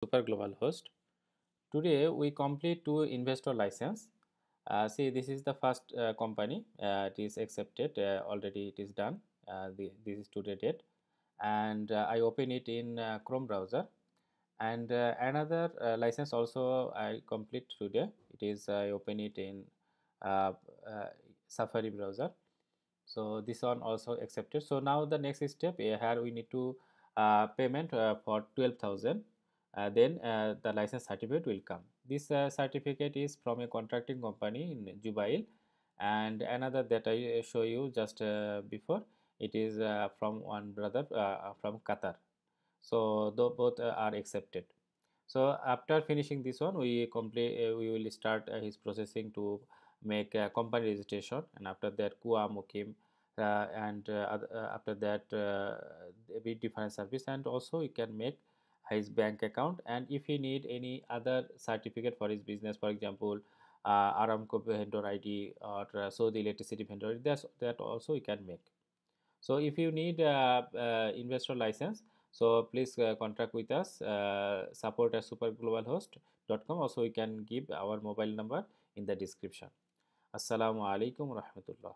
Super Global Host. Today we complete two investor license. See, this is the first company. It is accepted already. It is done. This is today date, and I open it in Chrome browser. And another license also I complete today. It is I open it in uh, uh, Safari browser. So this one also accepted. So now the next step here we need to payment for 12,000. Then the license certificate will come. This certificate is from a contracting company in Jubail, and another that I show you just before, it is from one brother from Qatar. So though both are accepted. So after finishing this one, we complete. We will start his processing to make a company registration, and after that, Kua Mukim, and after that, we different service, and also you can make his bank account. And if he need any other certificate for his business, for example, Aramco vendor ID or Saudi electricity vendor, that also you can make. So if you need investor license, so please contact with us, support at superglobalhost.com. Also, you can give our mobile number in the description. Assalamu alaikum rahmatullah.